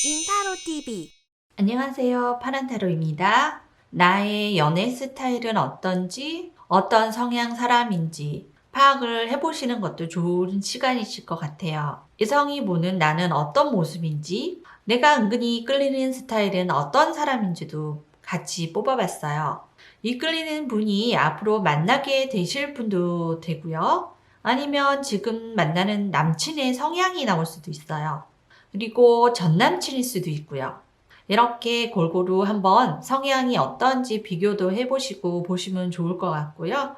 인타로 TV. 안녕하세요. 파란타로입니다. 나의 연애 스타일은 어떤지, 어떤 성향 사람인지 파악을 해보시는 것도 좋은 시간이실 것 같아요. 이성이 보는 나는 어떤 모습인지, 내가 은근히 끌리는 스타일은 어떤 사람인지도 같이 뽑아봤어요. 이 끌리는 분이 앞으로 만나게 되실 분도 되고요. 아니면 지금 만나는 남친의 성향이 나올 수도 있어요. 그리고 전 남친일 수도 있고요. 이렇게 골고루 한번 성향이 어떤지 비교도 해보시고 보시면 좋을 것 같고요.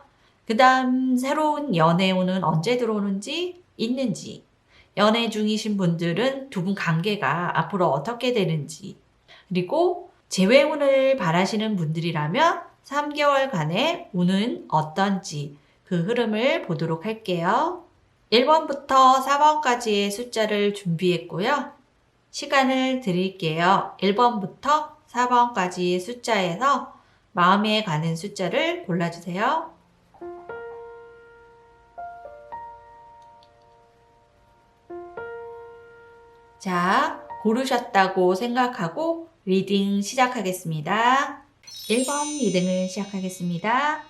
그 다음 새로운 연애운은 언제 들어오는지 있는지, 연애 중이신 분들은 두 분 관계가 앞으로 어떻게 되는지, 그리고 재회운을 바라시는 분들이라면 3개월간의 운은 어떤지 그 흐름을 보도록 할게요. 1번부터 4번까지의 숫자를 준비했고요. 시간을 드릴게요. 1번부터 4번까지 숫자에서 마음에 가는 숫자를 골라주세요. 자, 고르셨다고 생각하고 리딩 시작하겠습니다. 1번 리딩을 시작하겠습니다.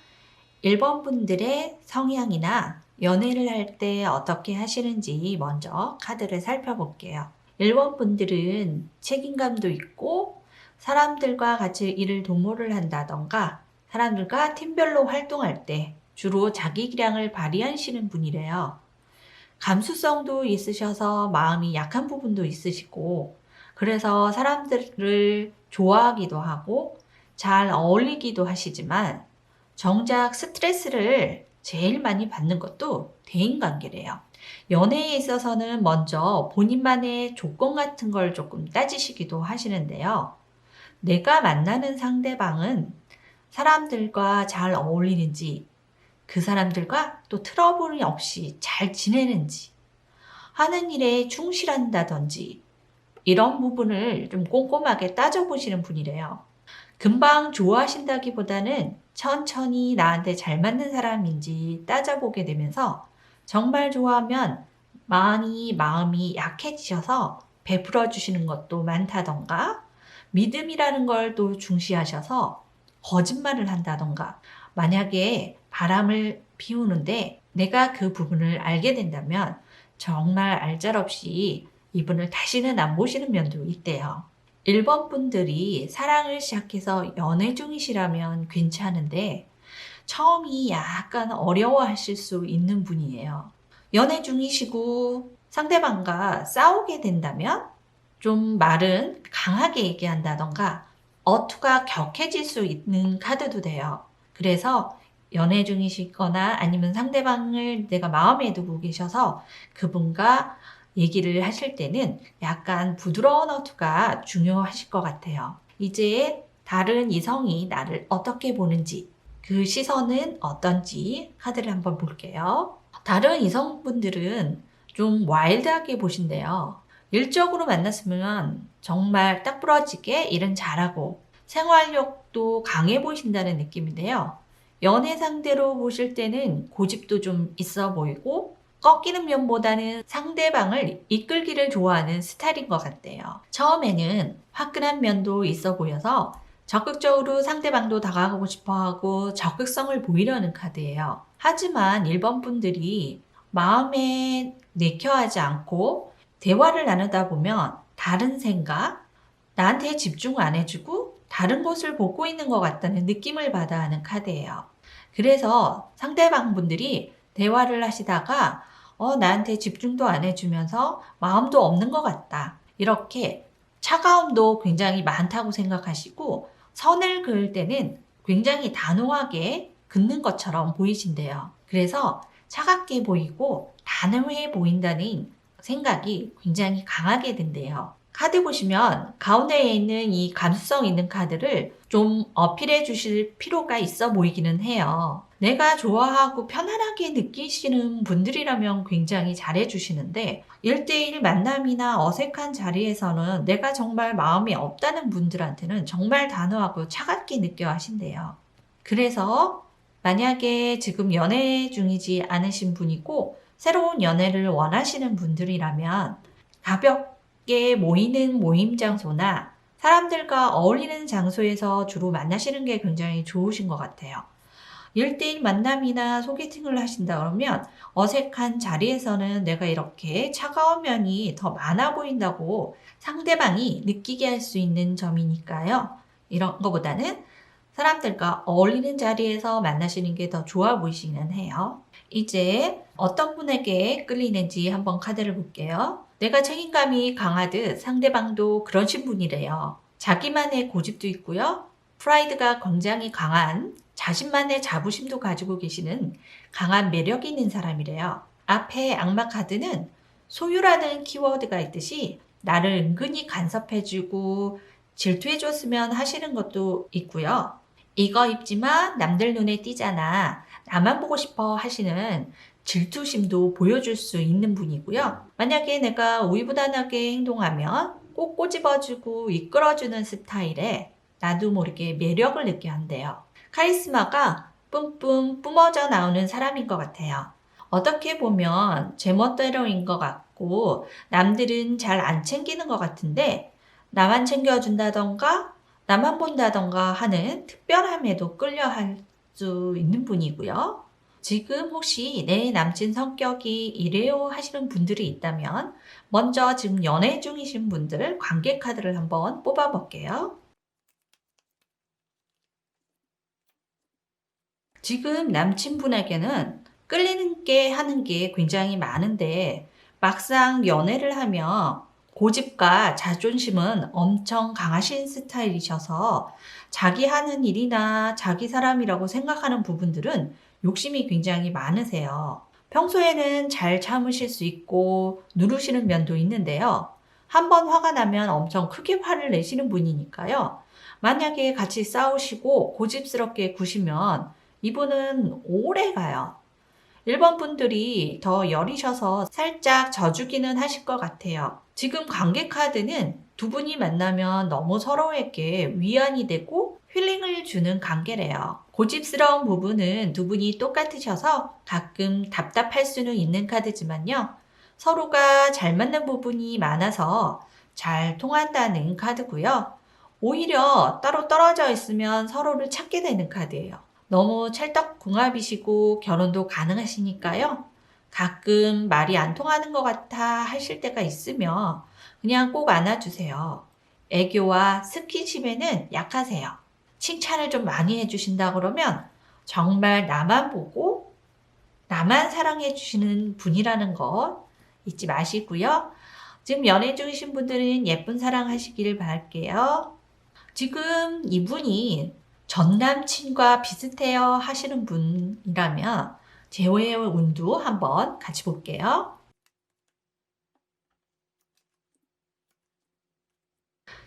1번 분들의 성향이나 연애를 할 때 어떻게 하시는지 먼저 카드를 살펴볼게요. 1번 분들은 책임감도 있고 사람들과 같이 일을 도모를 한다던가 사람들과 팀별로 활동할 때 주로 자기 기량을 발휘하시는 분이래요. 감수성도 있으셔서 마음이 약한 부분도 있으시고 그래서 사람들을 좋아하기도 하고 잘 어울리기도 하시지만 정작 스트레스를 제일 많이 받는 것도 대인관계래요. 연애에 있어서는 먼저 본인만의 조건 같은 걸 조금 따지시기도 하시는데요. 내가 만나는 상대방은 사람들과 잘 어울리는지, 그 사람들과 또 트러블이 없이 잘 지내는지, 하는 일에 충실한다든지, 이런 부분을 좀 꼼꼼하게 따져보시는 분이래요. 금방 좋아하신다기보다는 천천히 나한테 잘 맞는 사람인지 따져보게 되면서 정말 좋아하면 많이 마음이 약해지셔서 베풀어 주시는 것도 많다던가 믿음이라는 걸 또 중시하셔서 거짓말을 한다던가 만약에 바람을 피우는데 내가 그 부분을 알게 된다면 정말 알잘없이 이분을 다시는 안 보시는 면도 있대요. 1번 분들이 사랑을 시작해서 연애 중이시라면 괜찮은데 처음이 약간 어려워하실 수 있는 분이에요. 연애 중이시고 상대방과 싸우게 된다면 좀 말은 강하게 얘기한다던가 어투가 격해질 수 있는 카드도 돼요. 그래서 연애 중이시거나 아니면 상대방을 내가 마음에 두고 계셔서 그분과 얘기를 하실 때는 약간 부드러운 어투가 중요하실 것 같아요. 이제 다른 이성이 나를 어떻게 보는지, 그 시선은 어떤지 카드를 한번 볼게요. 다른 이성분들은 좀 와일드하게 보신대요. 일적으로 만났으면 정말 딱 부러지게 일은 잘하고 생활력도 강해 보이신다는 느낌인데요. 연애 상대로 보실 때는 고집도 좀 있어 보이고 꺾이는 면보다는 상대방을 이끌기를 좋아하는 스타일인 것 같대요. 처음에는 화끈한 면도 있어 보여서 적극적으로 상대방도 다가가고 싶어 하고 적극성을 보이려는 카드예요. 하지만 1번 분들이 마음에 내켜하지 않고 대화를 나누다 보면 다른 생각, 나한테 집중 안 해주고 다른 곳을 보고 있는 것 같다는 느낌을 받아 하는 카드예요. 그래서 상대방 분들이 대화를 하시다가 나한테 집중도 안 해주면서 마음도 없는 것 같다. 이렇게 차가움도 굉장히 많다고 생각하시고 선을 그을 때는 굉장히 단호하게 긋는 것처럼 보이신대요. 그래서 차갑게 보이고 단호해 보인다는 생각이 굉장히 강하게 든대요. 카드 보시면 가운데에 있는 이 감수성 있는 카드를 좀 어필해 주실 필요가 있어 보이기는 해요. 내가 좋아하고 편안하게 느끼시는 분들이라면 굉장히 잘해 주시는데 1대1 만남이나 어색한 자리에서는 내가 정말 마음이 없다는 분들한테는 정말 단호하고 차갑게 느껴 하신대요. 그래서 만약에 지금 연애 중이지 않으신 분이고 새로운 연애를 원하시는 분들이라면 가볍게 함께 모이는 모임 장소나 사람들과 어울리는 장소에서 주로 만나시는 게 굉장히 좋으신 것 같아요. 1대1 만남이나 소개팅을 하신다 그러면 어색한 자리에서는 내가 이렇게 차가운 면이 더 많아 보인다고 상대방이 느끼게 할 수 있는 점이니까요. 이런 거보다는 사람들과 어울리는 자리에서 만나시는 게 더 좋아 보이시는 해요. 이제 어떤 분에게 끌리는지 한번 카드를 볼게요. 내가 책임감이 강하듯 상대방도 그러신 분이래요. 자기만의 고집도 있고요. 프라이드가 굉장히 강한 자신만의 자부심도 가지고 계시는 강한 매력이 있는 사람이래요. 앞에 악마 카드는 소유라는 키워드가 있듯이 나를 은근히 간섭해주고 질투해줬으면 하시는 것도 있고요. 이거 입지만 남들 눈에 띄잖아. 나만 보고 싶어 하시는 질투심도 보여줄 수 있는 분이고요. 만약에 내가 우유부단하게 행동하면 꼭 꼬집어주고 이끌어주는 스타일에 나도 모르게 매력을 느껴 한대요. 카리스마가 뿜뿜 뿜어져 나오는 사람인 것 같아요. 어떻게 보면 제멋대로인 것 같고 남들은 잘 안 챙기는 것 같은데 나만 챙겨준다던가 나만 본다던가 하는 특별함에도 끌려 할 수 있는 분이고요. 지금 혹시 내 남친 성격이 이래요 하시는 분들이 있다면 먼저 지금 연애 중이신 분들 관계 카드를 한번 뽑아 볼게요. 지금 남친분에게는 끌리는 게 하는 게 굉장히 많은데 막상 연애를 하면 고집과 자존심은 엄청 강하신 스타일이셔서 자기 하는 일이나 자기 사람이라고 생각하는 부분들은 욕심이 굉장히 많으세요. 평소에는 잘 참으실 수 있고 누르시는 면도 있는데요. 한번 화가 나면 엄청 크게 화를 내시는 분이니까요. 만약에 같이 싸우시고 고집스럽게 구시면 이분은 오래 가요. 일본 분들이 더 여리셔서 살짝 져주기는 하실 것 같아요. 지금 관계 카드는 두 분이 만나면 너무 서로에게 위안이 되고 힐링을 주는 관계래요. 고집스러운 부분은 두 분이 똑같으셔서 가끔 답답할 수는 있는 카드지만요. 서로가 잘 맞는 부분이 많아서 잘 통한다는 카드고요. 오히려 따로 떨어져 있으면 서로를 찾게 되는 카드예요. 너무 찰떡궁합이시고 결혼도 가능하시니까요. 가끔 말이 안 통하는 것 같아 하실 때가 있으면 그냥 꼭 안아주세요. 애교와 스킨십에는 약하세요. 칭찬을 좀 많이 해주신다 그러면 정말 나만 보고 나만 사랑해 주시는 분이라는 것 잊지 마시고요. 지금 연애 중이신 분들은 예쁜 사랑 하시기를 바랄게요. 지금 이분이 전 남친과 비슷해요 하시는 분이라면 재회의 운도 한번 같이 볼게요.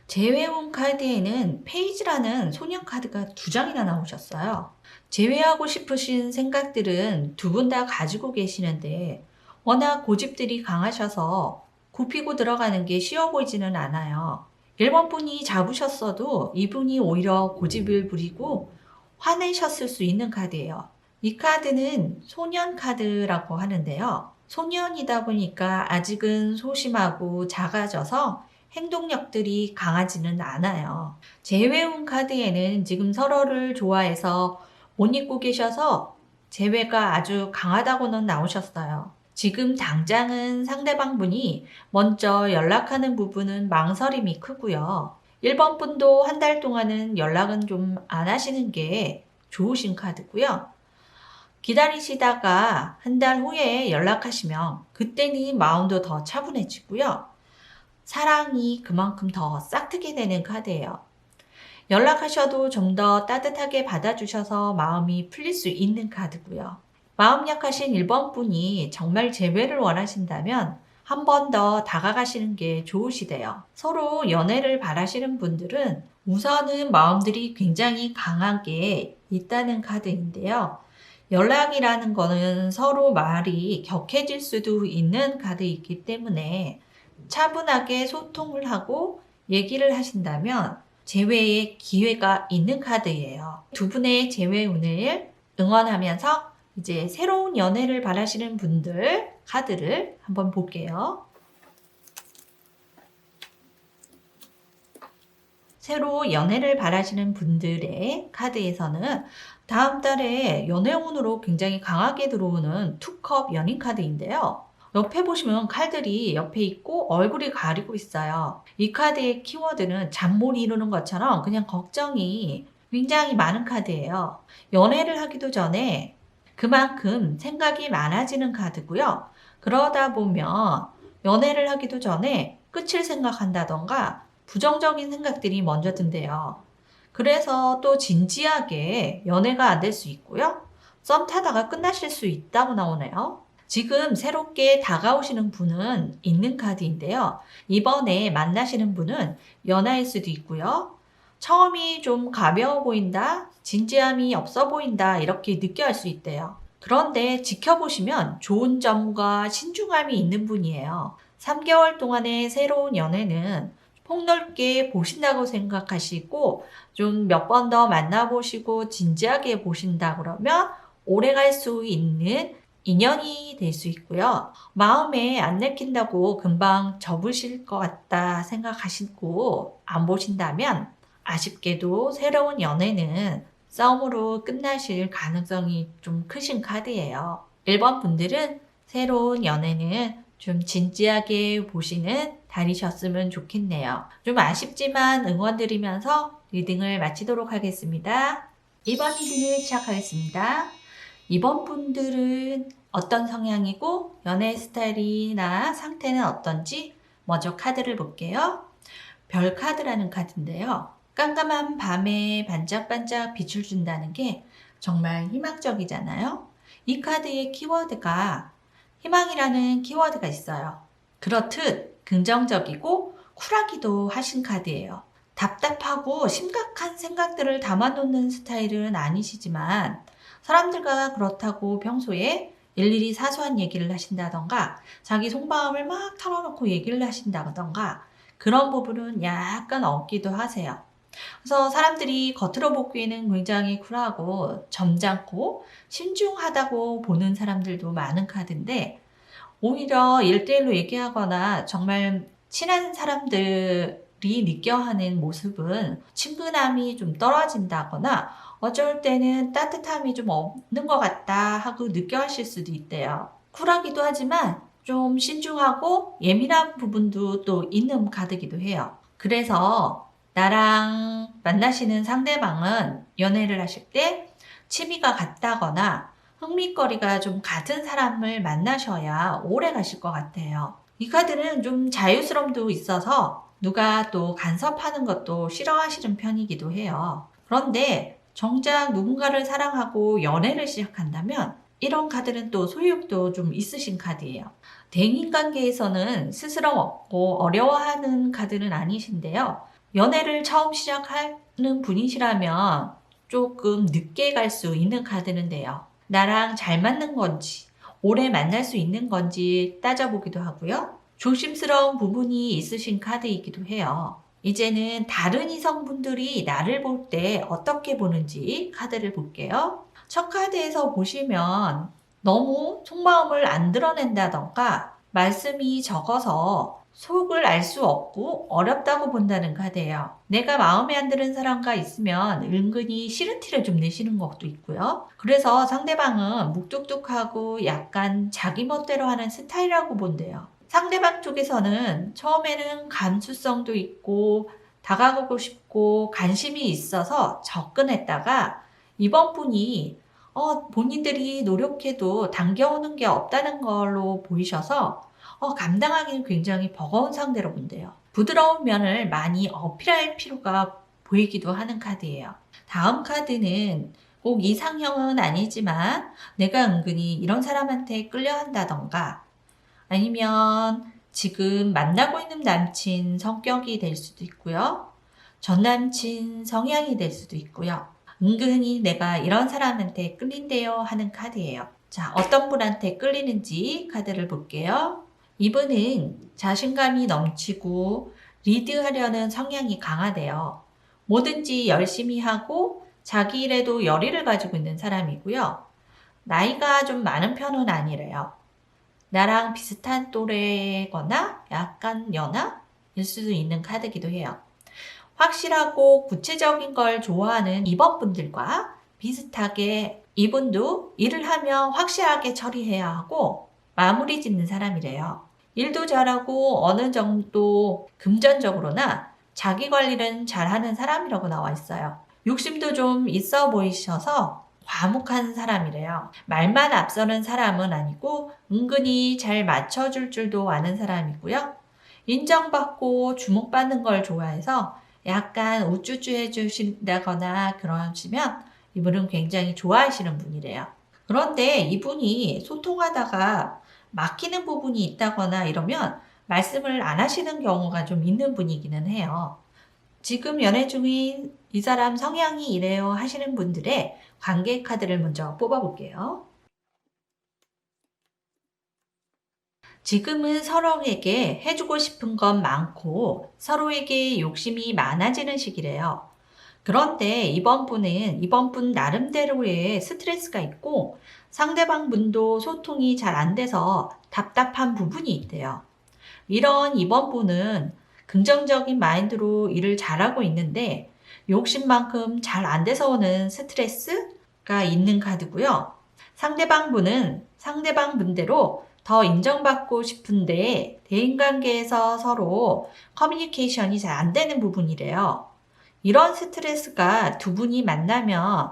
재회운 카드에는 페이지라는 소년 카드가 2장이나 나오셨어요. 재회하고 싶으신 생각들은 두 분 다 가지고 계시는데 워낙 고집들이 강하셔서 굽히고 들어가는 게 쉬워 보이지는 않아요. 1번 분이 잡으셨어도 이분이 오히려 고집을 부리고 화내셨을 수 있는 카드예요. 이 카드는 소년 카드라고 하는데요. 소년이다 보니까 아직은 소심하고 작아져서 행동력들이 강하지는 않아요. 재회운 카드에는 지금 서로를 좋아해서 옷 입고 계셔서 재회가 아주 강하다고는 나오셨어요. 지금 당장은 상대방 분이 먼저 연락하는 부분은 망설임이 크고요. 1번 분도 한 달 동안은 연락은 좀 안 하시는 게 좋으신 카드고요. 기다리시다가 한 달 후에 연락하시면 그때는 마음도 더 차분해지고요. 사랑이 그만큼 더 싹트게 되는 카드예요. 연락하셔도 좀 더 따뜻하게 받아주셔서 마음이 풀릴 수 있는 카드고요. 마음 약하신 1번 분이 정말 재회를 원하신다면 한 번 더 다가가시는 게 좋으시대요. 서로 연애를 바라시는 분들은 우선은 마음들이 굉장히 강하게 있다는 카드인데요. 연락이라는 거는 서로 말이 격해질 수도 있는 카드이기 때문에 차분하게 소통을 하고 얘기를 하신다면 재회의 기회가 있는 카드예요. 두 분의 재회 운을 응원하면서 이제 새로운 연애를 바라시는 분들 카드를 한번 볼게요. 새로 연애를 바라시는 분들의 카드에서는 다음 달에 연애운으로 굉장히 강하게 들어오는 투컵 연인 카드인데요. 옆에 보시면 칼들이 옆에 있고 얼굴이 가리고 있어요. 이 카드의 키워드는 잠못 이루는 것처럼 그냥 걱정이 굉장히 많은 카드예요. 연애를 하기도 전에 그만큼 생각이 많아지는 카드고요. 그러다 보면 연애를 하기도 전에 끝을 생각한다던가 부정적인 생각들이 먼저 든대요. 그래서 또 진지하게 연애가 안 될 수 있고요. 썸 타다가 끝나실 수 있다고 나오네요. 지금 새롭게 다가오시는 분은 있는 카드인데요. 이번에 만나시는 분은 연하일 수도 있고요. 처음이 좀 가벼워 보인다, 진지함이 없어 보인다, 이렇게 느껴할 수 있대요. 그런데 지켜보시면 좋은 점과 신중함이 있는 분이에요. 3개월 동안의 새로운 연애는 폭넓게 보신다고 생각하시고 좀 몇 번 더 만나보시고 진지하게 보신다 그러면 오래 갈 수 있는 인연이 될 수 있고요. 마음에 안 내킨다고 금방 접으실 것 같다 생각하시고 안 보신다면 아쉽게도 새로운 연애는 싸움으로 끝나실 가능성이 좀 크신 카드예요. 1번 분들은 새로운 연애는 좀 진지하게 보시는 달이셨으면 좋겠네요. 좀 아쉽지만 응원드리면서 리딩을 마치도록 하겠습니다. 2번 리딩을 시작하겠습니다. 이번 분들은 어떤 성향이고 연애 스타일이나 상태는 어떤지 먼저 카드를 볼게요. 별 카드라는 카드인데요. 깜깜한 밤에 반짝반짝 빛을 준다는 게 정말 희망적이잖아요. 이 카드의 키워드가 희망이라는 키워드가 있어요. 그렇듯 긍정적이고 쿨하기도 하신 카드예요. 답답하고 심각한 생각들을 담아놓는 스타일은 아니시지만 사람들과 그렇다고 평소에 일일이 사소한 얘기를 하신다던가 자기 속마음을 막 털어놓고 얘기를 하신다던가 그런 부분은 약간 없기도 하세요. 그래서 사람들이 겉으로 보기에는 굉장히 쿨하고 점잖고 신중하다고 보는 사람들도 많은 카드인데 오히려 1대1로 얘기하거나 정말 친한 사람들이 느껴하는 모습은 친근함이 좀 떨어진다거나 어쩔 때는 따뜻함이 좀 없는 것 같다 하고 느껴하실 수도 있대요. 쿨하기도 하지만 좀 신중하고 예민한 부분도 또 있는 카드기도 해요. 그래서 나랑 만나시는 상대방은 연애를 하실 때 취미가 같다거나 흥미거리가 좀 같은 사람을 만나셔야 오래 가실 것 같아요. 이 카드는 좀 자유스러움도 있어서 누가 또 간섭하는 것도 싫어하시는 편이기도 해요. 그런데 정작 누군가를 사랑하고 연애를 시작한다면 이런 카드는 또 소유욕도 좀 있으신 카드예요. 대인관계에서는 스스럼 없고 어려워하는 카드는 아니신데요. 연애를 처음 시작하는 분이시라면 조금 늦게 갈 수 있는 카드는 돼요. 나랑 잘 맞는 건지, 오래 만날 수 있는 건지 따져보기도 하고요. 조심스러운 부분이 있으신 카드이기도 해요. 이제는 다른 이성분들이 나를 볼 때 어떻게 보는지 카드를 볼게요. 첫 카드에서 보시면 너무 속마음을 안 드러낸다던가 말씀이 적어서 속을 알 수 없고 어렵다고 본다는 카드예요. 내가 마음에 안 드는 사람과 있으면 은근히 싫은 티를 좀 내시는 것도 있고요. 그래서 상대방은 묵뚝뚝하고 약간 자기 멋대로 하는 스타일이라고 본대요. 상대방 쪽에서는 처음에는 감수성도 있고 다가가고 싶고 관심이 있어서 접근했다가 이번 분이 본인들이 노력해도 당겨오는 게 없다는 걸로 보이셔서 감당하기는 굉장히 버거운 상대로 본대요. 부드러운 면을 많이 어필할 필요가 보이기도 하는 카드예요. 다음 카드는 꼭 이상형은 아니지만 내가 은근히 이런 사람한테 끌려한다던가 아니면 지금 만나고 있는 남친 성격이 될 수도 있고요. 전 남친 성향이 될 수도 있고요. 은근히 내가 이런 사람한테 끌린대요 하는 카드예요. 자, 어떤 분한테 끌리는지 카드를 볼게요. 이분은 자신감이 넘치고 리드하려는 성향이 강하대요. 뭐든지 열심히 하고 자기 일에도 열의를 가지고 있는 사람이고요. 나이가 좀 많은 편은 아니래요. 나랑 비슷한 또래거나 약간 연하일 수도 있는 카드기도 해요. 확실하고 구체적인 걸 좋아하는 2번 분들과 비슷하게 이분도 일을 하면 확실하게 처리해야 하고 마무리 짓는 사람이래요. 일도 잘하고 어느 정도 금전적으로나 자기 관리는 잘하는 사람이라고 나와 있어요. 욕심도 좀 있어 보이셔서 과묵한 사람이래요. 말만 앞서는 사람은 아니고 은근히 잘 맞춰줄 줄도 아는 사람이고요. 인정받고 주목받는 걸 좋아해서 약간 우쭈쭈 해주신다거나 그러시면 이분은 굉장히 좋아하시는 분이래요. 그런데 이분이 소통하다가 막히는 부분이 있다거나 이러면 말씀을 안 하시는 경우가 좀 있는 분이기는 해요. 지금 연애 중인 이 사람 성향이 이래요 하시는 분들의 관계 카드를 먼저 뽑아볼게요. 지금은 서로에게 해주고 싶은 건 많고 서로에게 욕심이 많아지는 시기래요. 그런데 이번 분 나름대로의 스트레스가 있고 상대방 분도 소통이 잘 안 돼서 답답한 부분이 있대요. 이런 이번 분은 긍정적인 마인드로 일을 잘하고 있는데 욕심만큼 잘 안 돼서 오는 스트레스가 있는 카드고요. 상대방 분은 상대방 분대로 더 인정받고 싶은데 대인관계에서 서로 커뮤니케이션이 잘 안 되는 부분이래요. 이런 스트레스가 두 분이 만나면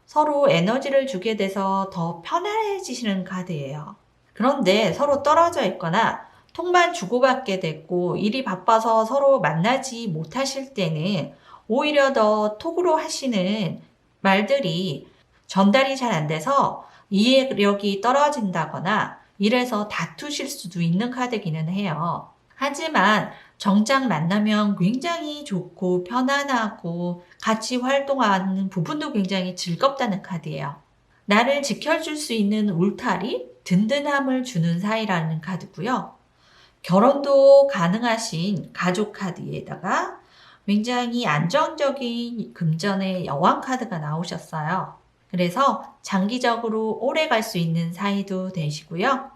서로 에너지를 주게 돼서 더 편안해지시는 카드예요. 그런데 서로 떨어져 있거나 톡만 주고받게 됐고 일이 바빠서 서로 만나지 못하실 때는 오히려 더 톡으로 하시는 말들이 전달이 잘 안 돼서 이해력이 떨어진다거나 이래서 다투실 수도 있는 카드기는 해요. 하지만 정작 만나면 굉장히 좋고 편안하고 같이 활동하는 부분도 굉장히 즐겁다는 카드예요. 나를 지켜줄 수 있는 울타리, 든든함을 주는 사이라는 카드고요. 결혼도 가능하신 가족 카드에다가 굉장히 안정적인 금전의 여왕 카드가 나오셨어요. 그래서 장기적으로 오래 갈 수 있는 사이도 되시고요.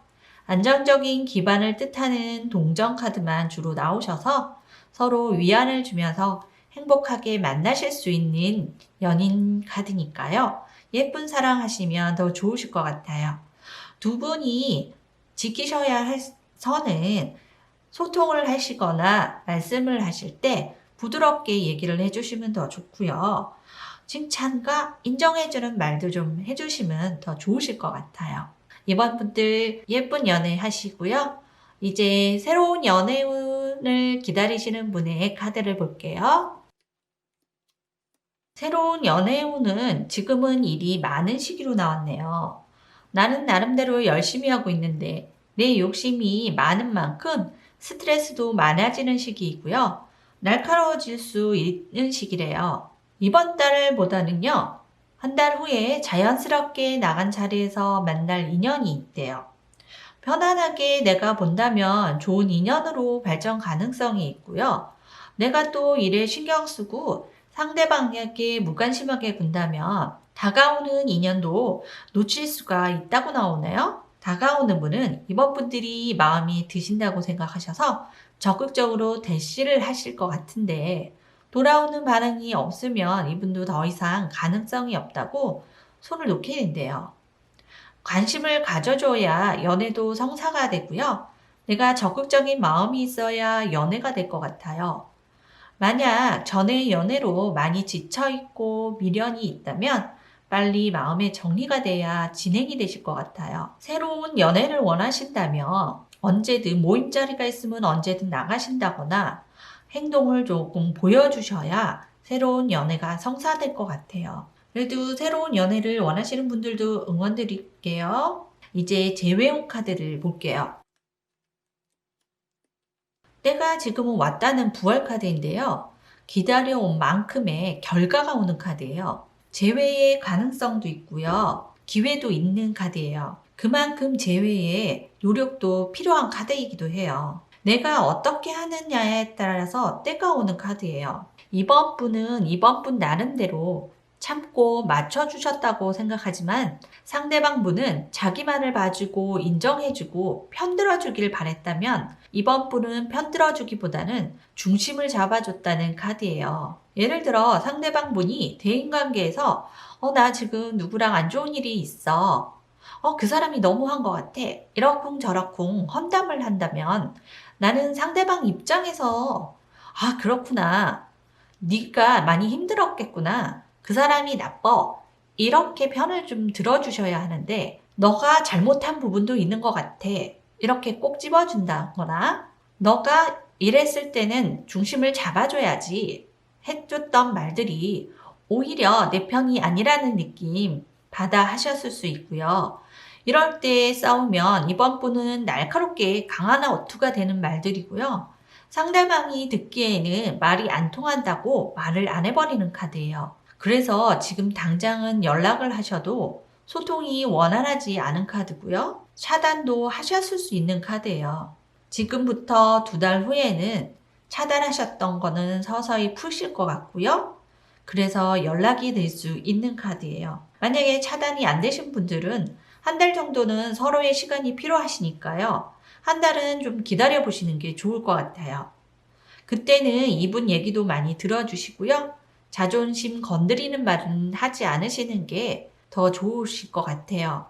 안정적인 기반을 뜻하는 동정 카드만 주로 나오셔서 서로 위안을 주면서 행복하게 만나실 수 있는 연인 카드니까요. 예쁜 사랑 하시면 더 좋으실 것 같아요. 두 분이 지키셔야 할 선은 소통을 하시거나 말씀을 하실 때 부드럽게 얘기를 해주시면 더 좋고요. 칭찬과 인정해주는 말도 좀 해주시면 더 좋으실 것 같아요. 이번 분들 예쁜 연애 하시고요. 이제 새로운 연애운을 기다리시는 분의 카드를 볼게요. 새로운 연애운은 지금은 일이 많은 시기로 나왔네요. 나는 나름대로 열심히 하고 있는데 내 욕심이 많은 만큼 스트레스도 많아지는 시기이고요. 날카로워질 수 있는 시기래요. 이번 달보다는요. 한 달 후에 자연스럽게 나간 자리에서 만날 인연이 있대요. 편안하게 내가 본다면 좋은 인연으로 발전 가능성이 있고요. 내가 또 일에 신경 쓰고 상대방에게 무관심하게 군다면 다가오는 인연도 놓칠 수가 있다고 나오네요. 다가오는 분은 이번 분들이 마음이 드신다고 생각하셔서 적극적으로 대시를 하실 것 같은데 돌아오는 반응이 없으면 이분도 더 이상 가능성이 없다고 손을 놓게 된대요. 관심을 가져줘야 연애도 성사가 되고요. 내가 적극적인 마음이 있어야 연애가 될 것 같아요. 만약 전의 연애로 많이 지쳐있고 미련이 있다면 빨리 마음의 정리가 돼야 진행이 되실 것 같아요. 새로운 연애를 원하신다면 언제든 모임 자리가 있으면 언제든 나가신다거나 행동을 조금 보여주셔야 새로운 연애가 성사될 것 같아요. 그래도 새로운 연애를 원하시는 분들도 응원드릴게요. 이제 재회용 카드를 볼게요. 때가 지금은 왔다는 부활 카드인데요. 기다려온 만큼의 결과가 오는 카드예요. 재회의 가능성도 있고요. 기회도 있는 카드예요. 그만큼 재회에 노력도 필요한 카드이기도 해요. 내가 어떻게 하느냐에 따라서 때가 오는 카드예요. 이번 분은 이번 분 나름대로 참고 맞춰주셨다고 생각하지만 상대방 분은 자기만을 봐주고 인정해주고 편들어주길 바랬다면 이번 분은 편들어주기보다는 중심을 잡아줬다는 카드예요. 예를 들어 상대방 분이 대인관계에서 나 지금 누구랑 안 좋은 일이 있어. 그 사람이 너무한 것 같아. 이러쿵저러쿵 험담을 한다면 나는 상대방 입장에서 그렇구나. 네가 많이 힘들었겠구나. 그 사람이 나빠. 이렇게 편을 좀 들어주셔야 하는데 너가 잘못한 부분도 있는 것 같아. 이렇게 꼭 집어준다거나 너가 이랬을 때는 중심을 잡아줘야지 해줬던 말들이 오히려 내 편이 아니라는 느낌 받아 하셨을 수 있고요. 이럴 때 싸우면 이번 분은 날카롭게 강하나 어투가 되는 말들이고요. 상대방이 듣기에는 말이 안 통한다고 말을 안 해버리는 카드예요. 그래서 지금 당장은 연락을 하셔도 소통이 원활하지 않은 카드고요. 차단도 하셨을 수 있는 카드예요. 지금부터 2달 후에는 차단하셨던 거는 서서히 푸실 것 같고요. 그래서 연락이 될 수 있는 카드예요. 만약에 차단이 안 되신 분들은 1달 정도는 서로의 시간이 필요하시니까요. 1달은 좀 기다려 보시는 게 좋을 것 같아요. 그때는 이분 얘기도 많이 들어주시고요. 자존심 건드리는 말은 하지 않으시는 게 더 좋으실 것 같아요.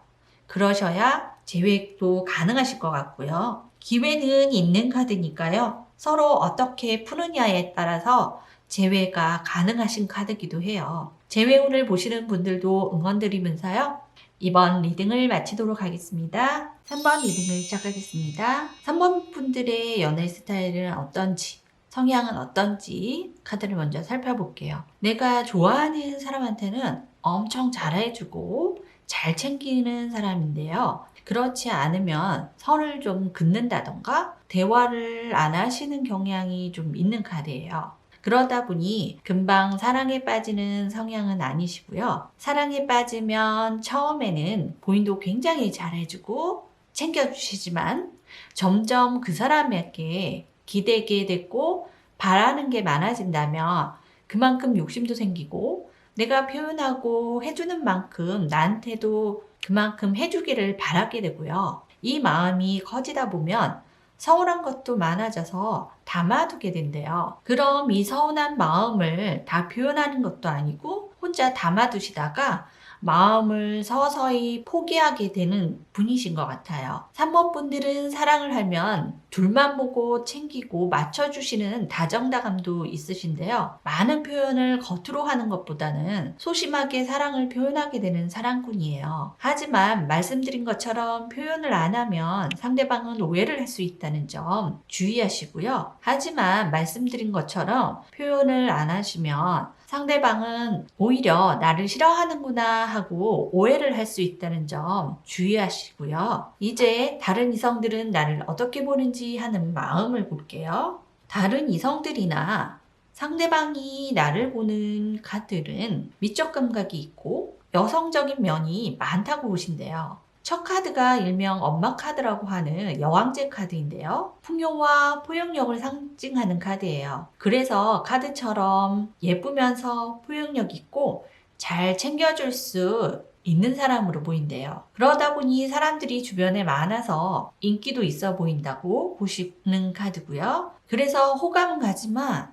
그러셔야 재회도 가능하실 것 같고요. 기회는 있는 카드니까요. 서로 어떻게 푸느냐에 따라서 재회가 가능하신 카드기도 해요. 재회운을 보시는 분들도 응원드리면서요. 이번 리딩을 마치도록 하겠습니다. 3번 리딩을 시작하겠습니다. 3번 분들의 연애 스타일은 어떤지, 성향은 어떤지 카드를 먼저 살펴볼게요. 내가 좋아하는 사람한테는 엄청 잘해주고 잘 챙기는 사람인데요. 그렇지 않으면 선을 좀 긋는다던가 대화를 안 하시는 경향이 좀 있는 카드예요. 그러다 보니 금방 사랑에 빠지는 성향은 아니시고요. 사랑에 빠지면 처음에는 본인도 굉장히 잘해주고 챙겨주시지만 점점 그 사람에게 기대게 됐고 바라는 게 많아진다면 그만큼 욕심도 생기고 내가 표현하고 해주는 만큼 나한테도 그만큼 해주기를 바라게 되고요. 이 마음이 커지다 보면 서운한 것도 많아져서 담아두게 된대요. 그럼 이 서운한 마음을 다 표현하는 것도 아니고 혼자 담아두시다가 마음을 서서히 포기하게 되는 분이신 것 같아요. 3번 분들은 사랑을 하면 둘만 보고 챙기고 맞춰주시는 다정다감도 있으신데요. 많은 표현을 겉으로 하는 것보다는 소심하게 사랑을 표현하게 되는 사랑꾼이에요. 하지만 말씀드린 것처럼 표현을 안 하면 상대방은 오해를 할 수 있다는 점 주의하시고요. 하지만 말씀드린 것처럼 표현을 안 하시면 상대방은 오히려 나를 싫어하는구나 하고 오해를 할 수 있다는 점 주의하시고요. 이제 다른 이성들은 나를 어떻게 보는지 하는 마음을 볼게요. 다른 이성들이나 상대방이 나를 보는 카드는 미적 감각이 있고 여성적인 면이 많다고 보신대요. 첫 카드가 일명 엄마 카드라고 하는 여왕제 카드인데요. 풍요와 포용력을 상징하는 카드예요. 그래서 카드처럼 예쁘면서 포용력 있고 잘 챙겨줄 수 있는 사람으로 보인대요. 그러다 보니 사람들이 주변에 많아서 인기도 있어 보인다고 보시는 카드고요. 그래서 호감은 가지만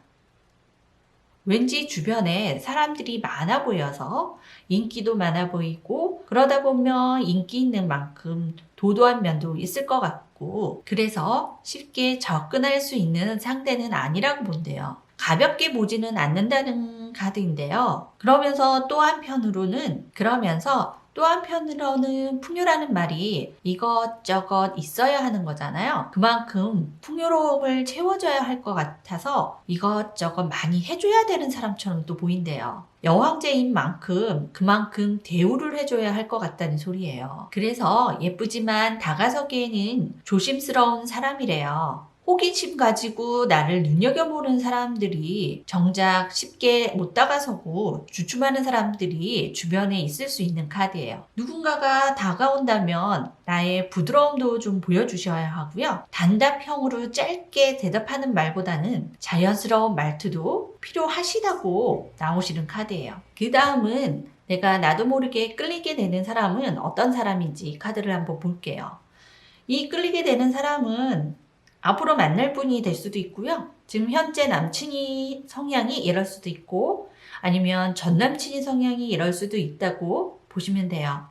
왠지 주변에 사람들이 많아 보여서 인기도 많아 보이고 그러다 보면 인기 있는 만큼 도도한 면도 있을 것 같고 그래서 쉽게 접근할 수 있는 상대는 아니라고 본대요. 가볍게 보지는 않는다는 카드인데요. 그러면서 또 한편으로는 풍요라는 말이 이것저것 있어야 하는 거잖아요. 그만큼 풍요로움을 채워줘야 할 것 같아서 이것저것 많이 해줘야 되는 사람처럼 또 보인대요. 여왕제인 만큼 그만큼 대우를 해줘야 할 것 같다는 소리예요. 그래서 예쁘지만 다가서기에는 조심스러운 사람이래요. 호기심 가지고 나를 눈여겨보는 사람들이 정작 쉽게 못 다가서고 주춤하는 사람들이 주변에 있을 수 있는 카드예요. 누군가가 다가온다면 나의 부드러움도 좀 보여주셔야 하고요. 단답형으로 짧게 대답하는 말보다는 자연스러운 말투도 필요하시다고 나오시는 카드예요. 그 다음은 내가 나도 모르게 끌리게 되는 사람은 어떤 사람인지 카드를 한번 볼게요. 이 끌리게 되는 사람은 앞으로 만날 분이 될 수도 있고요. 지금 현재 남친이 성향이 이럴 수도 있고 아니면 전 남친이 성향이 이럴 수도 있다고 보시면 돼요.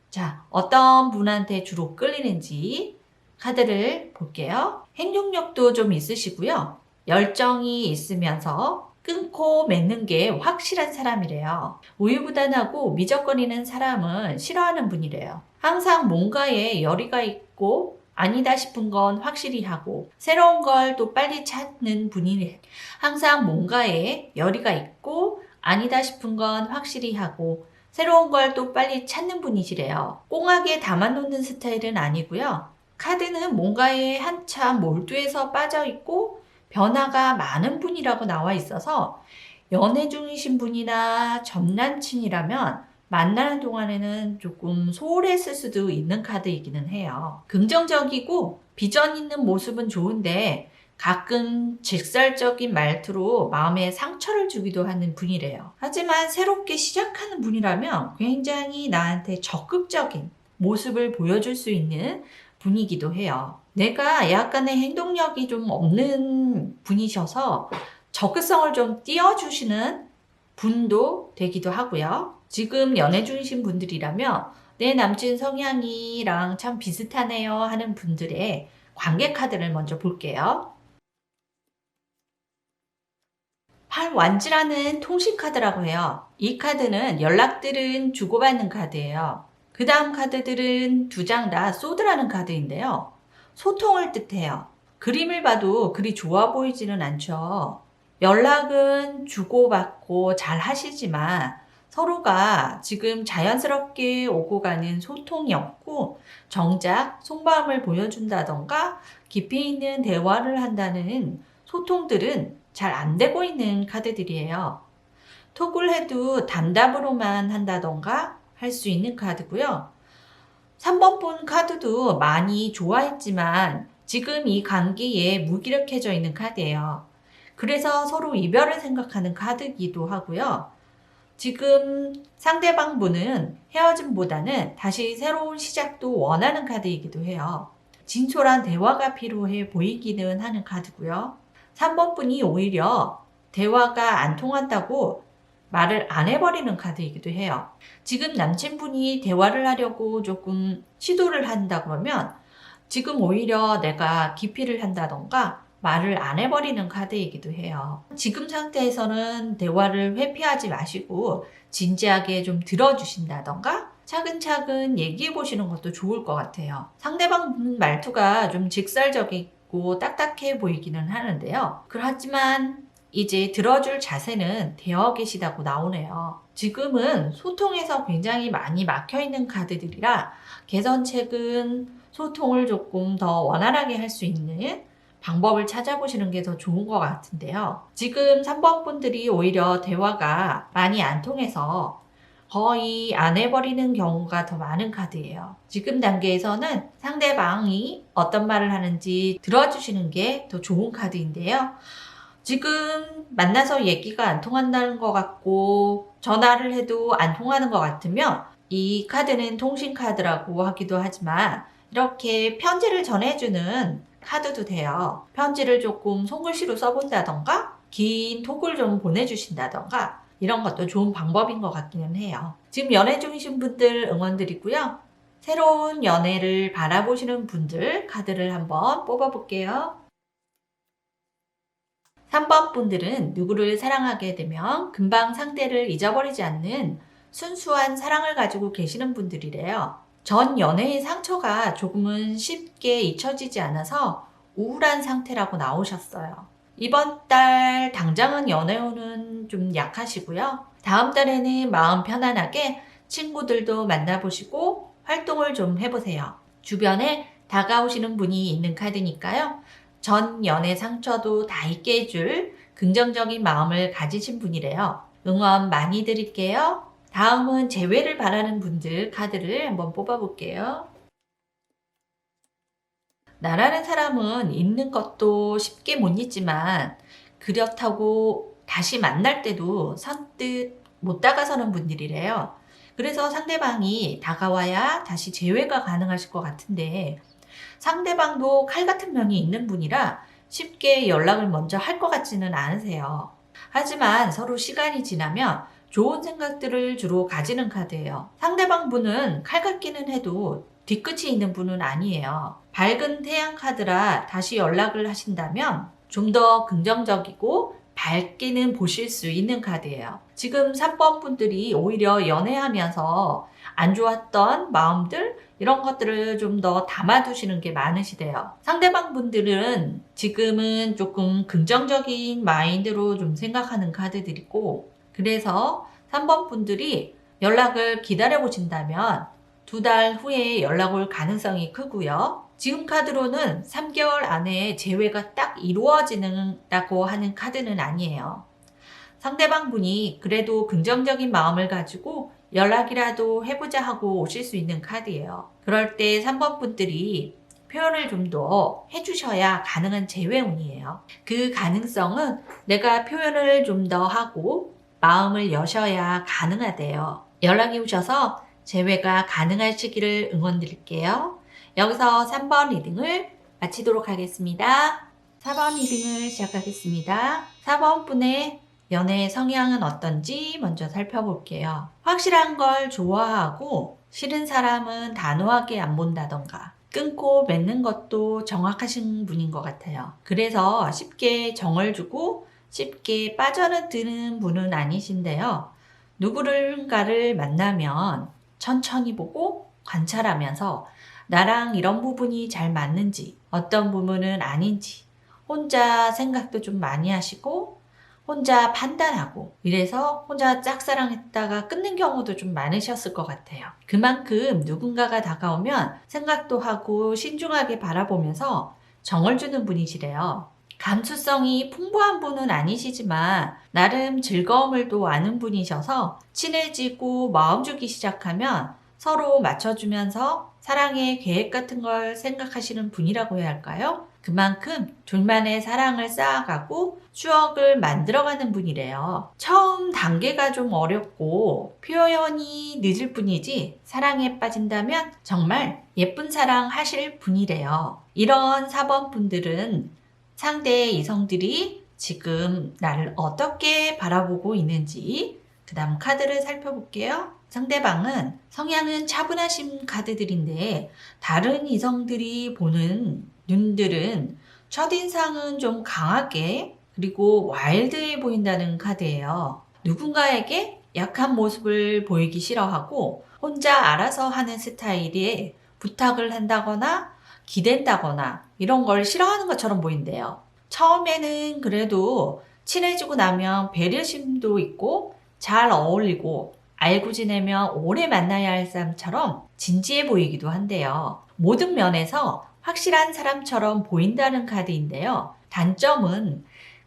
자, 어떤 분한테 주로 끌리는지 카드를 볼게요. 행동력도 좀 있으시고요. 열정이 있으면서 끊고 맺는 게 확실한 사람이래요. 우유부단하고 미적거리는 사람은 싫어하는 분이래요. 항상 뭔가에 열의가 있고 아니다 싶은 건 확실히 하고 새로운 걸 또 빨리 찾는 분이래. 항상 뭔가에 열의가 있고 아니다 싶은 건 확실히 하고 새로운 걸 또 빨리 찾는 분이시래요. 꽁하게 담아놓는 스타일은 아니고요. 카드는 뭔가에 한참 몰두해서 빠져있고 변화가 많은 분이라고 나와 있어서 연애 중이신 분이나 전 남친이라면 만나는 동안에는 조금 소홀했을 수도 있는 카드이기는 해요. 긍정적이고 비전 있는 모습은 좋은데 가끔 직설적인 말투로 마음에 상처를 주기도 하는 분이래요. 하지만 새롭게 시작하는 분이라면 굉장히 나한테 적극적인 모습을 보여줄 수 있는 분이기도 해요. 내가 약간의 행동력이 좀 없는 분이셔서 적극성을 좀 띄워주시는 분도 되기도 하고요. 지금 연애 중이신 분들이라면 내 남친 성향이랑 참 비슷하네요 하는 분들의 관계 카드를 먼저 볼게요. 팔완지라는 통신 카드라고 해요. 이 카드는 연락들은 주고받는 카드예요. 그 다음 카드들은 두 장 다 소드라는 카드인데요. 소통을 뜻해요. 그림을 봐도 그리 좋아 보이지는 않죠. 연락은 주고받고 잘 하시지만 서로가 지금 자연스럽게 오고 가는 소통이 없고 정작 속마음을 보여준다던가 깊이 있는 대화를 한다는 소통들은 잘 안 되고 있는 카드들이에요. 톡을 해도 단답으로만 한다던가 할 수 있는 카드고요. 3번 본 카드도 많이 좋아했지만 지금 이 관계에 무기력해져 있는 카드예요. 그래서 서로 이별을 생각하는 카드이기도 하고요. 지금 상대방 분은 헤어짐보다는 다시 새로운 시작도 원하는 카드이기도 해요. 진솔한 대화가 필요해 보이기는 하는 카드고요. 3번 분이 오히려 대화가 안 통한다고 말을 안 해버리는 카드이기도 해요. 지금 남친분이 대화를 하려고 조금 시도를 한다 그러면 지금 오히려 내가 기피를 한다던가 말을 안 해버리는 카드이기도 해요. 지금 상태에서는 대화를 회피하지 마시고 진지하게 좀 들어주신다던가 차근차근 얘기해 보시는 것도 좋을 것 같아요. 상대방 말투가 좀 직설적이고 딱딱해 보이기는 하는데요. 그렇지만 이제 들어줄 자세는 되어 계시다고 나오네요. 지금은 소통에서 굉장히 많이 막혀있는 카드들이라 개선책은 소통을 조금 더 원활하게 할 수 있는 방법을 찾아보시는 게 더 좋은 것 같은데요. 지금 3번 분들이 오히려 대화가 많이 안 통해서 거의 안 해버리는 경우가 더 많은 카드예요. 지금 단계에서는 상대방이 어떤 말을 하는지 들어주시는 게 더 좋은 카드인데요. 지금 만나서 얘기가 안 통한다는 것 같고 전화를 해도 안 통하는 것 같으면 이 카드는 통신 카드라고 하기도 하지만 이렇게 편지를 전해주는 카드도 돼요. 편지를 조금 손글씨로 써본다던가 긴 톡을 좀 보내주신다던가 이런 것도 좋은 방법인 것 같기는 해요. 지금 연애 중이신 분들 응원드리고요. 새로운 연애를 바라보시는 분들 카드를 한번 뽑아볼게요. 3번 분들은 누구를 사랑하게 되면 금방 상대를 잊어버리지 않는 순수한 사랑을 가지고 계시는 분들이래요. 전 연애의 상처가 조금은 쉽게 잊혀지지 않아서 우울한 상태라고 나오셨어요. 이번 달 당장은 연애운은 좀 약하시고요. 다음 달에는 마음 편안하게 친구들도 만나보시고 활동을 좀 해보세요. 주변에 다가오시는 분이 있는 카드니까요. 전 연애 상처도 다 잊게 해줄 긍정적인 마음을 가지신 분이래요. 응원 많이 드릴게요. 다음은 재회를 바라는 분들 카드를 한번 뽑아볼게요. 나라는 사람은 잊는 것도 쉽게 못 잊지만 그렇다고 다시 만날 때도 선뜻 못 다가서는 분들이래요. 그래서 상대방이 다가와야 다시 재회가 가능하실 것 같은데 상대방도 칼 같은 면이 있는 분이라 쉽게 연락을 먼저 할 것 같지는 않으세요. 하지만 서로 시간이 지나면 좋은 생각들을 주로 가지는 카드예요. 상대방 분은 칼 같기는 해도 뒤끝이 있는 분은 아니에요. 밝은 태양 카드라 다시 연락을 하신다면 좀 더 긍정적이고 밝게는 보실 수 있는 카드예요. 지금 3번 분들이 오히려 연애하면서 안 좋았던 마음들 이런 것들을 좀 더 담아두시는 게 많으시대요. 상대방 분들은 지금은 조금 긍정적인 마인드로 좀 생각하는 카드들이고 그래서 3번 분들이 연락을 기다려 보신다면 2달 후에 연락 올 가능성이 크고요. 지금 카드로는 3개월 안에 재회가 딱 이루어지는다고 하는 카드는 아니에요. 상대방 분이 그래도 긍정적인 마음을 가지고 연락이라도 해보자 하고 오실 수 있는 카드예요. 그럴 때 3번 분들이 표현을 좀 더 해주셔야 가능한 재회운이에요. 그 가능성은 내가 표현을 좀 더 하고 마음을 여셔야 가능하대요. 연락이 오셔서 재회가 가능하시기를 응원드릴게요. 여기서 3번 리딩을 마치도록 하겠습니다. 4번 리딩을 시작하겠습니다. 4번 분의 연애 성향은 어떤지 먼저 살펴볼게요. 확실한 걸 좋아하고 싫은 사람은 단호하게 안 본다던가 끊고 맺는 것도 정확하신 분인 것 같아요. 그래서 쉽게 정을 주고 쉽게 빠져드는 분은 아니신데요. 누구를가를 만나면 천천히 보고 관찰하면서 나랑 이런 부분이 잘 맞는지 어떤 부분은 아닌지 혼자 생각도 좀 많이 하시고 혼자 판단하고 이래서 혼자 짝사랑했다가 끊는 경우도 좀 많으셨을 것 같아요. 그만큼 누군가가 다가오면 생각도 하고 신중하게 바라보면서 정을 주는 분이시래요. 감수성이 풍부한 분은 아니시지만 나름 즐거움을 또 아는 분이셔서 친해지고 마음 주기 시작하면 서로 맞춰주면서 사랑의 계획 같은 걸 생각하시는 분이라고 해야 할까요? 그만큼 둘만의 사랑을 쌓아가고 추억을 만들어가는 분이래요. 처음 단계가 좀 어렵고 표현이 늦을 뿐이지 사랑에 빠진다면 정말 예쁜 사랑 하실 분이래요. 이런 4번 분들은 상대 이성들이 지금 나를 어떻게 바라보고 있는지 그 다음 카드를 살펴볼게요. 상대방은 성향은 차분하신 카드들인데 다른 이성들이 보는 눈들은 첫인상은 좀 강하게 그리고 와일드해 보인다는 카드예요. 누군가에게 약한 모습을 보이기 싫어하고 혼자 알아서 하는 스타일에 부탁을 한다거나 기댄다거나 이런 걸 싫어하는 것처럼 보인대요. 처음에는 그래도 친해지고 나면 배려심도 있고 잘 어울리고 알고 지내면 오래 만나야 할 사람처럼 진지해 보이기도 한데요. 모든 면에서 확실한 사람처럼 보인다는 카드인데요. 단점은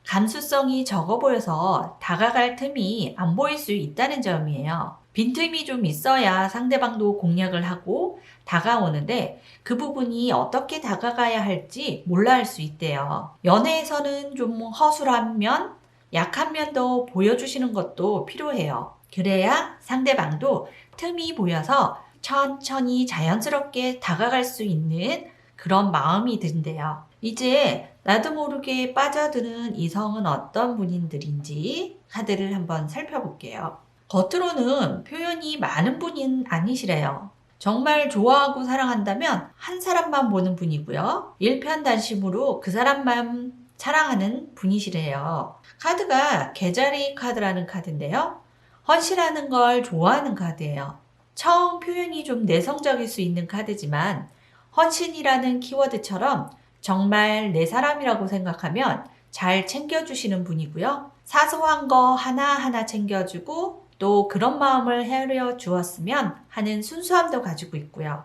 감수성이 적어 보여서 다가갈 틈이 안 보일 수 있다는 점이에요. 빈틈이 좀 있어야 상대방도 공략을 하고 다가오는데 그 부분이 어떻게 다가가야 할지 몰라 할 수 있대요. 연애에서는 좀 허술한 면, 약한 면도 보여주시는 것도 필요해요. 그래야 상대방도 틈이 보여서 천천히 자연스럽게 다가갈 수 있는 그런 마음이 든대요. 이제 나도 모르게 빠져드는 이성은 어떤 분들인지 카드를 한번 살펴볼게요. 겉으로는 표현이 많은 분은 아니시래요. 정말 좋아하고 사랑한다면 한 사람만 보는 분이고요. 일편단심으로 그 사람만 사랑하는 분이시래요. 카드가 개자리 카드라는 카드인데요. 헌신하는 걸 좋아하는 카드예요. 처음 표현이 좀 내성적일 수 있는 카드지만 헌신이라는 키워드처럼 정말 내 사람이라고 생각하면 잘 챙겨주시는 분이고요. 사소한 거 하나하나 챙겨주고 또 그런 마음을 헤아려 주었으면 하는 순수함도 가지고 있고요.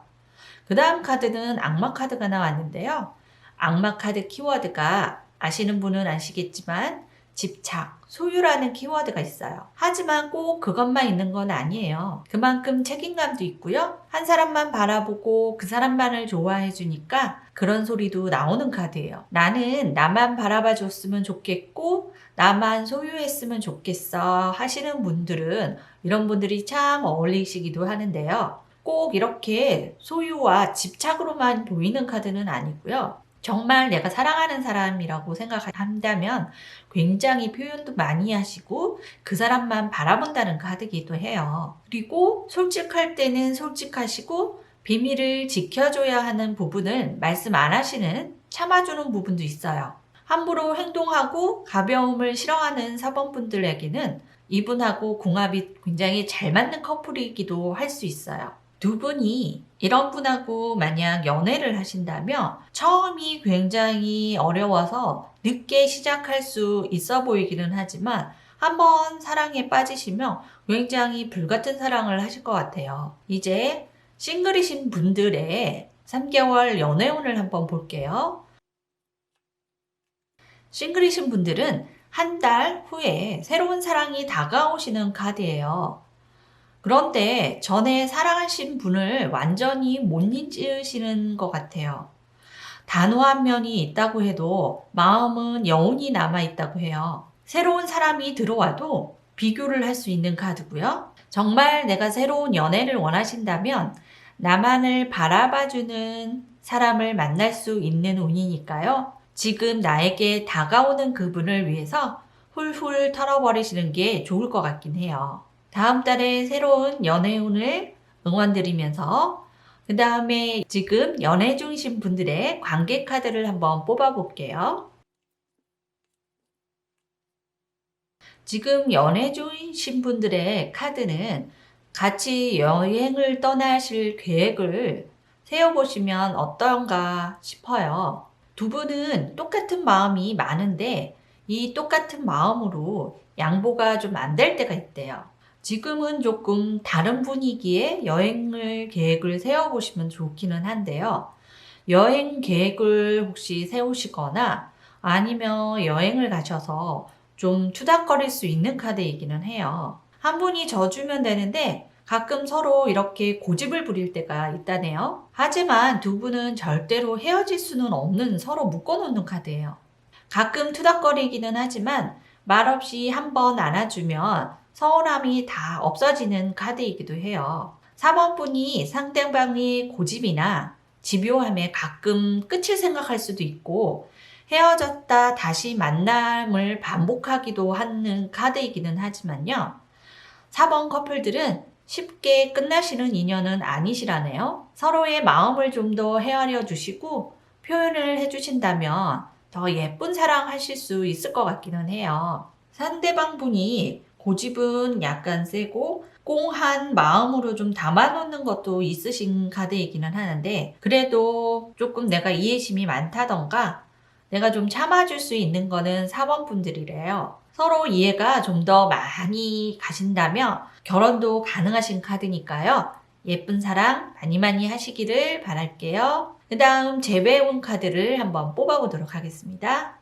그 다음 카드는 악마 카드가 나왔는데요. 악마 카드 키워드가 아시는 분은 아시겠지만 집착, 소유라는 키워드가 있어요. 하지만 꼭 그것만 있는 건 아니에요. 그만큼 책임감도 있고요. 한 사람만 바라보고 그 사람만을 좋아해 주니까 그런 소리도 나오는 카드예요. 나는 나만 바라봐 줬으면 좋겠고 나만 소유했으면 좋겠어 하시는 분들은 이런 분들이 참 어울리시기도 하는데요. 꼭 이렇게 소유와 집착으로만 보이는 카드는 아니고요. 정말 내가 사랑하는 사람이라고 생각한다면 굉장히 표현도 많이 하시고 그 사람만 바라본다는 카드기도 해요. 그리고 솔직할 때는 솔직하시고 비밀을 지켜줘야 하는 부분을 말씀 안 하시는 참아주는 부분도 있어요. 함부로 행동하고 가벼움을 싫어하는 사범분들에게는 이분하고 궁합이 굉장히 잘 맞는 커플이기도 할 수 있어요. 두 분이 이런 분하고 만약 연애를 하신다면 처음이 굉장히 어려워서 늦게 시작할 수 있어 보이기는 하지만 한번 사랑에 빠지시면 굉장히 불같은 사랑을 하실 것 같아요. 이제 싱글이신 분들의 3개월 연애운을 한번 볼게요. 싱글이신 분들은 한 달 후에 새로운 사랑이 다가오시는 카드예요. 그런데 전에 사랑하신 분을 완전히 못 잊으시는 것 같아요. 단호한 면이 있다고 해도 마음은 여운이 남아있다고 해요. 새로운 사람이 들어와도 비교를 할 수 있는 카드고요. 정말 내가 새로운 연애를 원하신다면 나만을 바라봐주는 사람을 만날 수 있는 운이니까요. 지금 나에게 다가오는 그분을 위해서 훌훌 털어버리시는 게 좋을 것 같긴 해요. 다음 달에 새로운 연애운을 응원드리면서 그 다음에 지금 연애 중이신 분들의 관계 카드를 한번 뽑아볼게요. 지금 연애 중이신 분들의 카드는 같이 여행을 떠나실 계획을 세워보시면 어떤가 싶어요. 두 분은 똑같은 마음이 많은데 이 똑같은 마음으로 양보가 좀 안 될 때가 있대요. 지금은 조금 다른 분위기의 여행을 계획을 세워보시면 좋기는 한데요. 여행 계획을 혹시 세우시거나 아니면 여행을 가셔서 좀 투닥거릴 수 있는 카드이기는 해요. 한 분이 져주면 되는데 가끔 서로 이렇게 고집을 부릴 때가 있다네요. 하지만 두 분은 절대로 헤어질 수는 없는 서로 묶어놓는 카드예요. 가끔 투닥거리기는 하지만 말없이 한번 안아주면 서운함이 다 없어지는 카드이기도 해요. 3번 분이 상대방의 고집이나 집요함에 가끔 끝을 생각할 수도 있고 헤어졌다 다시 만남을 반복하기도 하는 카드이기는 하지만요. 4번 커플들은 쉽게 끝나시는 인연은 아니시라네요. 서로의 마음을 좀 더 헤아려 주시고 표현을 해주신다면 더 예쁜 사랑 하실 수 있을 것 같기는 해요. 상대방 분이 고집은 약간 세고 꽁한 마음으로 좀 담아놓는 것도 있으신 카드이기는 하는데 그래도 조금 내가 이해심이 많다던가 내가 좀 참아줄 수 있는 거는 4번 분들이래요. 서로 이해가 좀 더 많이 가신다면 결혼도 가능하신 카드니까요. 예쁜 사랑 많이 많이 하시기를 바랄게요. 그 다음 재배운 카드를 한번 뽑아보도록 하겠습니다.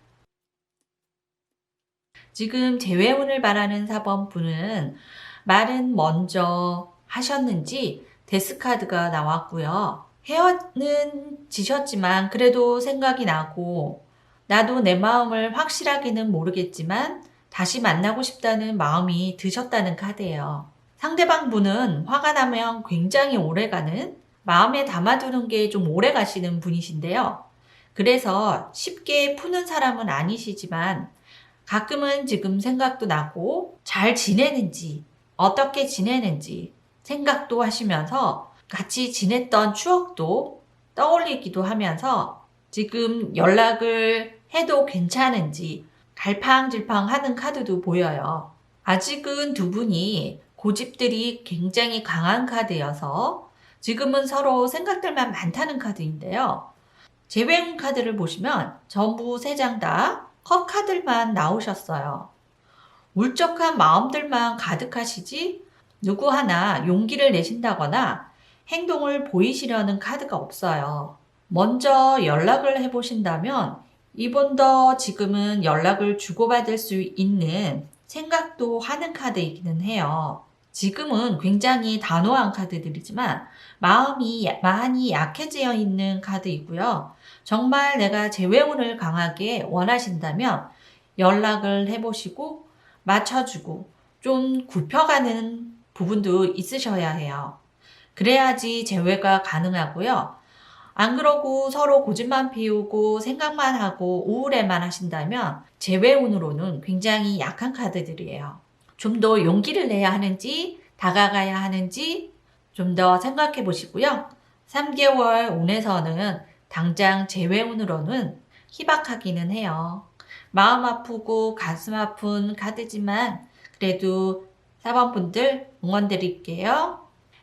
지금 재회운을 바라는 4번 분은 말은 먼저 하셨는지 데스카드가 나왔고요. 헤어는 지셨지만 그래도 생각이 나고 나도 내 마음을 확실하게는 모르겠지만 다시 만나고 싶다는 마음이 드셨다는 카드예요. 상대방 분은 화가 나면 굉장히 오래가는 마음에 담아두는 게 좀 오래 가시는 분이신데요. 그래서 쉽게 푸는 사람은 아니시지만 가끔은 지금 생각도 나고 잘 지내는지 어떻게 지내는지 생각도 하시면서 같이 지냈던 추억도 떠올리기도 하면서 지금 연락을 해도 괜찮은지 갈팡질팡 하는 카드도 보여요. 아직은 두 분이 고집들이 굉장히 강한 카드여서 지금은 서로 생각들만 많다는 카드인데요. 재회운 카드를 보시면 전부 3장 다 컵 카드만 나오셨어요. 울적한 마음들만 가득하시지 누구 하나 용기를 내신다거나 행동을 보이시려는 카드가 없어요. 먼저 연락을 해보신다면 이분도 지금은 연락을 주고받을 수 있는 생각도 하는 카드이기는 해요. 지금은 굉장히 단호한 카드들이지만 마음이 많이 약해져 있는 카드이고요. 정말 내가 재회운을 강하게 원하신다면 연락을 해보시고 맞춰주고 좀 굽혀가는 부분도 있으셔야 해요. 그래야지 재회가 가능하고요. 안 그러고 서로 고집만 피우고 생각만 하고 우울해만 하신다면 재회운으로는 굉장히 약한 카드들이에요. 좀 더 용기를 내야 하는지 다가가야 하는지 좀 더 생각해 보시고요. 3개월 운에서는 당장 재회운으로는 희박하기는 해요. 마음 아프고 가슴 아픈 카드지만 그래도 4번 분들 응원 드릴게요.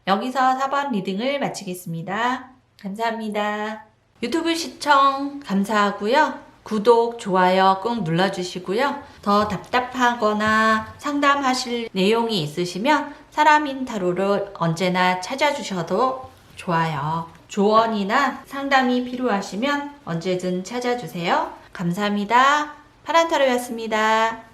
여기서 4번 리딩을 마치겠습니다. 감사합니다. 유튜브 시청 감사하고요. 구독, 좋아요 꾹 눌러주시고요. 더 답답하거나 상담하실 내용이 있으시면 사람인 타로를 언제나 찾아주셔도 좋아요. 조언이나 상담이 필요하시면 언제든 찾아주세요. 감사합니다. 파란타로였습니다.